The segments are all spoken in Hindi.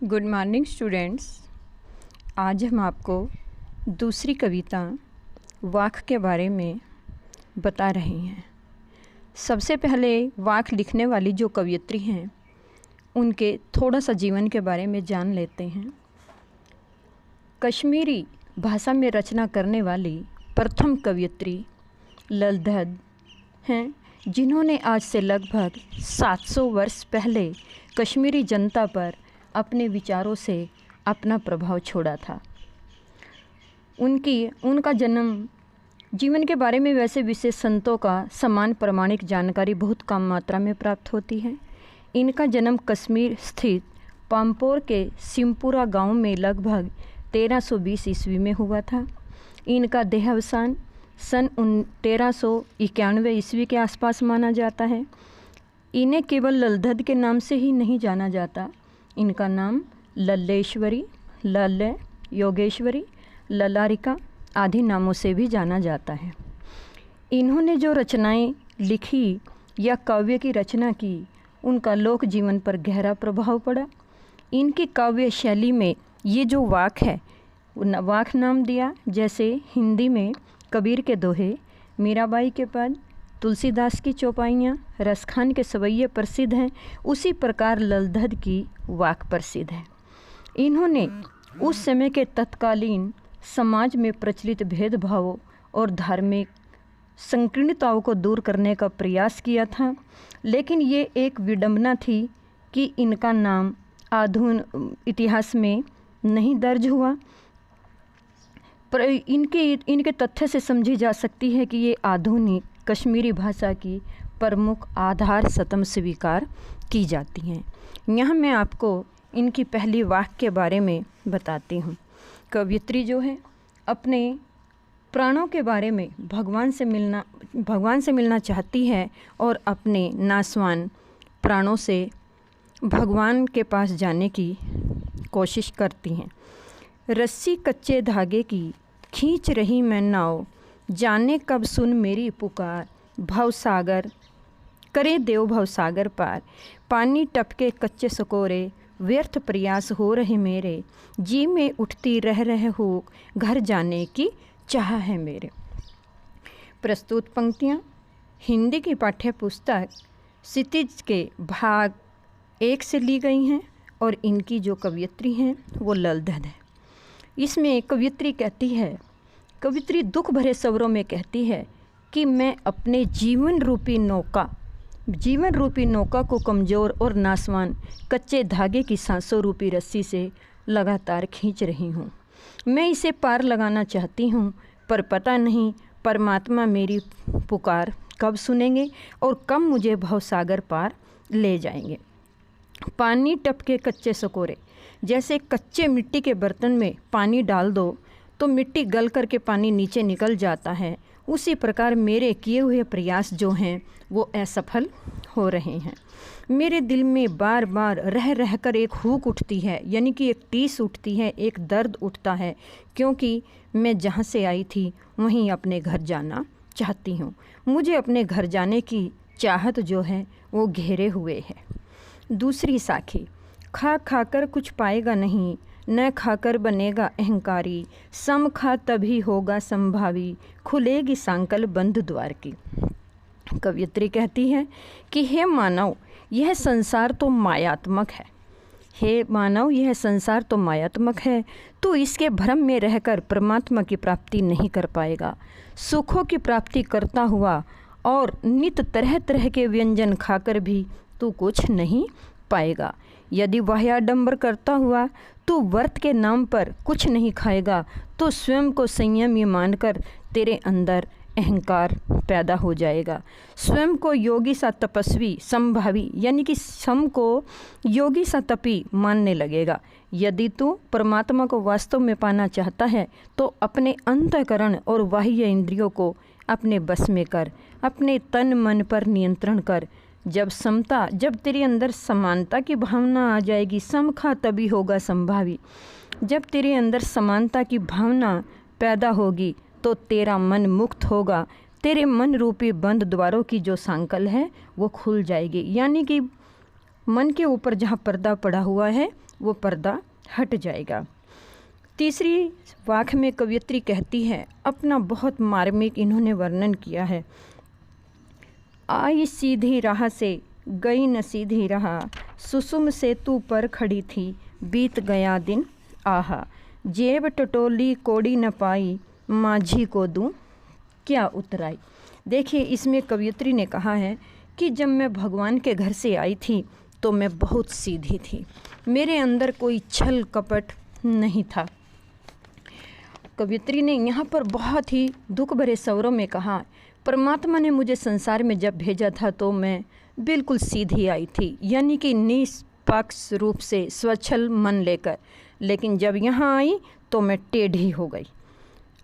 Good morning students. आज हम आपको दूसरी कविता वाक के बारे में बता रहे हैं। सबसे पहले वाक लिखने वाली जो कवयित्री हैं उनके थोड़ा सा जीवन के बारे में जान लेते हैं। कश्मीरी भाषा में रचना करने वाली प्रथम कवयित्री ललदद हैं, जिन्होंने आज से लगभग 700 वर्ष पहले कश्मीरी जनता पर अपने विचारों से अपना प्रभाव छोड़ा था। उनका जन्म जीवन के बारे में वैसे विशेष संतों का समान प्रमाणिक जानकारी बहुत कम मात्रा में प्राप्त होती है। इनका जन्म कश्मीर स्थित पाम्पोर के सिमपुरा गांव में लगभग 1320 ईस्वी में हुआ था। इनका देहावसान सन 1391 ईस्वी के आसपास माना जाता है। इन्हें केवल ललदद के नाम से ही नहीं जाना जाता। इनका नाम लल्लेश्वरी, लल्ले, योगेश्वरी, ललारिका आदि नामों से भी जाना जाता है। इन्होंने जो रचनाएं लिखी या काव्य की रचना की, उनका लोक जीवन पर गहरा प्रभाव पड़ा। इनकी काव्य शैली में ये जो वाक है, वाक नाम दिया। जैसे हिंदी में कबीर के दोहे, मीराबाई के पद, तुलसीदास की चौपाइयाँ, रसखान के सवैये प्रसिद्ध हैं, उसी प्रकार ललदद की वाक प्रसिद्ध है। इन्होंने उस समय के तत्कालीन समाज में प्रचलित भेदभावों और धार्मिक संकीर्णताओं को दूर करने का प्रयास किया था, लेकिन ये एक विडंबना थी कि इनका नाम आधुनिक इतिहास में नहीं दर्ज हुआ। पर इनके तथ्य से समझी जा सकती है कि ये आधुनिक कश्मीरी भाषा की प्रमुख आधार स्तंभ स्वीकार की जाती हैं। यहाँ मैं आपको इनकी पहली वाक के बारे में बताती हूँ। कवयित्री जो है अपने प्राणों के बारे में भगवान से मिलना चाहती है और अपने नासवान प्राणों से भगवान के पास जाने की कोशिश करती हैं। रस्सी कच्चे धागे की खींच रही मैं नाव, जाने कब सुन मेरी पुकार, भवसागर करे देव भवसागर पार। पानी टपके कच्चे सकोरे, व्यर्थ प्रयास हो रहे मेरे, जी में उठती रह हो, घर जाने की चाह है मेरे। प्रस्तुत पंक्तियाँ हिंदी की पाठ्य पुस्तक क्षितिज के भाग 1 से ली गई हैं और इनकी जो कवयित्री हैं वो ललदद है। इसमें कवित्री दुख भरे स्वरों में कहती है कि मैं अपने जीवन रूपी नौका को कमज़ोर और नासवान कच्चे धागे की सांसों रूपी रस्सी से लगातार खींच रही हूँ। मैं इसे पार लगाना चाहती हूँ, पर पता नहीं परमात्मा मेरी पुकार कब सुनेंगे और कब मुझे भवसागर पार ले जाएंगे। पानी टपके कच्चे सकोरे, जैसे कच्चे मिट्टी के बर्तन में पानी डाल दो तो मिट्टी गल करके पानी नीचे निकल जाता है, उसी प्रकार मेरे किए हुए प्रयास जो हैं वो असफल हो रहे हैं। मेरे दिल में बार बार रह कर एक हुक उठती है, यानी कि एक टीस उठती है, एक दर्द उठता है, क्योंकि मैं जहाँ से आई थी वहीं अपने घर जाना चाहती हूँ। मुझे अपने घर जाने की चाहत जो है वो घेरे हुए है। दूसरी साखी, खा कर कुछ पाएगा नहीं, न खाकर बनेगा अहंकारी, सम खा तभी होगा संभावी, खुलेगी सांकल बंद द्वार की। कवयित्री कहती है कि हे मानव, यह संसार तो मायात्मक है। हे मानव, यह संसार तो मायात्मक है, तू इसके भ्रम में रहकर परमात्मा की प्राप्ति नहीं कर पाएगा। सुखों की प्राप्ति करता हुआ और नित तरह तरह के व्यंजन खाकर भी तू कुछ नहीं पाएगा। यदि बाह्याडंबर करता हुआ तू व्रत के नाम पर कुछ नहीं खाएगा तो स्वयं को संयमी मानकर तेरे अंदर अहंकार पैदा हो जाएगा। स्वयं को योगी सा तपस्वी संभावी, यानी कि सम को योगी सा तपी मानने लगेगा। यदि तू परमात्मा को वास्तव में पाना चाहता है तो अपने अंतःकरण और बाह्य इंद्रियों को अपने बस में कर, अपने तन मन पर नियंत्रण कर। जब तेरे अंदर समानता की भावना आ जाएगी, सम खा तभी होगा संभावी। जब तेरे अंदर समानता की भावना पैदा होगी तो तेरा मन मुक्त होगा, तेरे मन रूपी बंद द्वारों की जो सांकल है वो खुल जाएगी। यानी कि मन के ऊपर जहाँ पर्दा पड़ा हुआ है वो पर्दा हट जाएगा। तीसरी वाक्य में कवयित्री कहती है, अपना बहुत मार्मिक इन्होंने वर्णन किया है। आई सीधी राह से गई न सीधी राह, सुसुम सेतु पर खड़ी थी बीत गया दिन आहा, जेब टटोली कोड़ी न पाई माझी को दूं क्या उतराई। देखिए, इसमें कवयित्री ने कहा है कि जब मैं भगवान के घर से आई थी तो मैं बहुत सीधी थी, मेरे अंदर कोई छल कपट नहीं था। कवयित्री ने यहाँ पर बहुत ही दुख भरे स्वरों में कहा, परमात्मा ने मुझे संसार में जब भेजा था तो मैं बिल्कुल सीधी आई थी, यानी कि निष्पक्ष रूप से स्वच्छल मन लेकर, लेकिन जब यहाँ आई तो मैं टेढ़ी हो गई।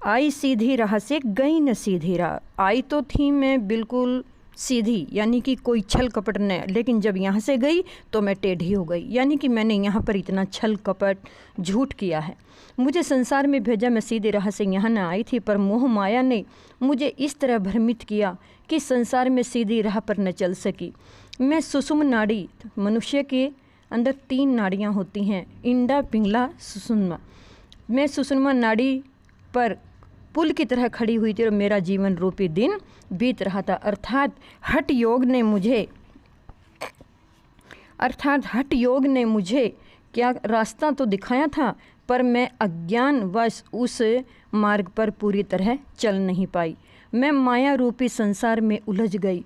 आई सीधी राह से गई न सीधी राह, आई तो थी मैं बिल्कुल सीधी, यानी कि कोई छल कपट नहीं, लेकिन जब यहाँ से गई तो मैं टेढ़ी हो गई, यानी कि मैंने यहाँ पर इतना छल कपट झूठ किया है। मुझे संसार में भेजा, मैं सीधी राह से यहाँ न आई थी, पर मोह माया ने मुझे इस तरह भ्रमित किया कि संसार में सीधी राह पर न चल सकी। मैं सुषुम्ना नाड़ी, मनुष्य के अंदर 3 नाड़ियाँ होती हैं, इंडा, पिंगला, सुषुम्ना। मैं सुषुम्ना नाड़ी पर पुल की तरह खड़ी हुई थी और मेरा जीवन रूपी दिन बीत रहा था। अर्थात हठ योग ने मुझे क्या रास्ता तो दिखाया था, पर मैं अज्ञानवश उस मार्ग पर पूरी तरह चल नहीं पाई। मैं माया रूपी संसार में उलझ गई।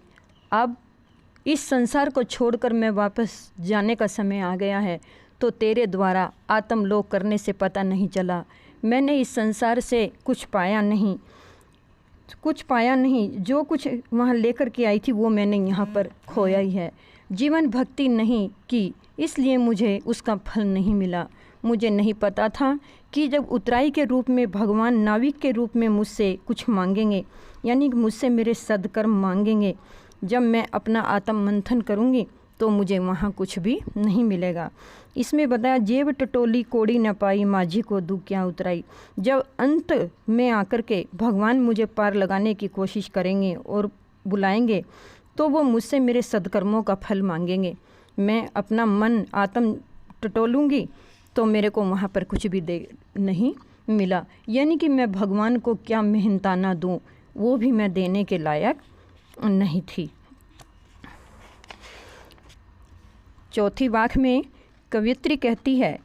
अब इस संसार को छोड़कर मैं वापस जाने का समय आ गया है, तो तेरे द्वारा आत्मलोक करने से पता नहीं चला। मैंने इस संसार से कुछ पाया नहीं, जो कुछ वहाँ लेकर के आई थी वो मैंने यहाँ पर खोया ही है। जीवन भक्ति नहीं की, इसलिए मुझे उसका फल नहीं मिला। मुझे नहीं पता था कि जब उतराई के रूप में भगवान नाविक के रूप में मुझसे कुछ मांगेंगे, यानी कि मुझसे मेरे सद्कर्म मांगेंगे, जब मैं अपना आत्म मंथन करूँगी तो मुझे वहाँ कुछ भी नहीं मिलेगा। इसमें बताया, जेब टटोली कोड़ी न पाई माझी को दूं क्या उतराई। जब अंत में आकर के भगवान मुझे पार लगाने की कोशिश करेंगे और बुलाएंगे तो वो मुझसे मेरे सद्कर्मों का फल मांगेंगे। मैं अपना मन आत्म टटोलूँगी तो मेरे को वहाँ पर कुछ भी दे नहीं मिला, यानी कि मैं भगवान को क्या मेहनताना दूँ, वो भी मैं देने के लायक नहीं थी। चौथी वाक्य में कवयित्री कहती है,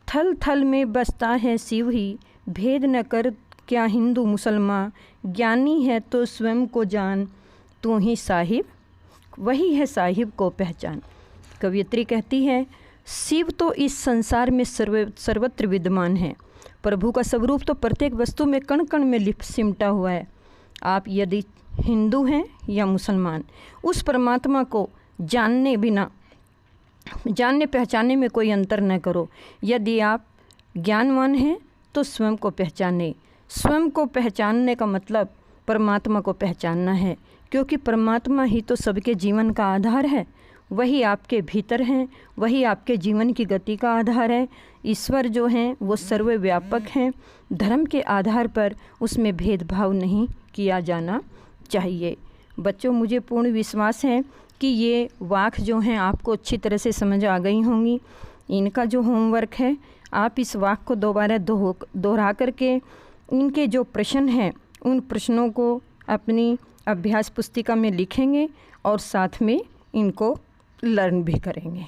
थल थल में बसता है शिव ही, भेद न कर क्या हिंदू मुसलमान, ज्ञानी है तो स्वयं को जान, तू ही साहिब वही है साहिब को पहचान। कवयित्री कहती है, शिव तो इस संसार में सर्वत्र विद्यमान है। प्रभु का स्वरूप तो प्रत्येक वस्तु में कण कण में सिमटा हुआ है। आप यदि हिंदू हैं या मुसलमान, उस परमात्मा को जानने पहचानने में कोई अंतर न करो। यदि आप ज्ञानवान हैं तो स्वयं को पहचाने। स्वयं को पहचानने का मतलब परमात्मा को पहचानना है, क्योंकि परमात्मा ही तो सबके जीवन का आधार है। वही आपके भीतर हैं, वही आपके जीवन की गति का आधार है। ईश्वर जो हैं वो सर्वव्यापक हैं। धर्म के आधार पर उसमें भेदभाव नहीं किया जाना चाहिए। बच्चों, मुझे पूर्ण विश्वास है कि ये वाक्य जो हैं आपको अच्छी तरह से समझ आ गई होंगी। इनका जो होमवर्क है, आप इस वाक्य को दोबारा दोहरा करके इनके जो प्रश्न हैं उन प्रश्नों को अपनी अभ्यास पुस्तिका में लिखेंगे और साथ में इनको लर्न भी करेंगे।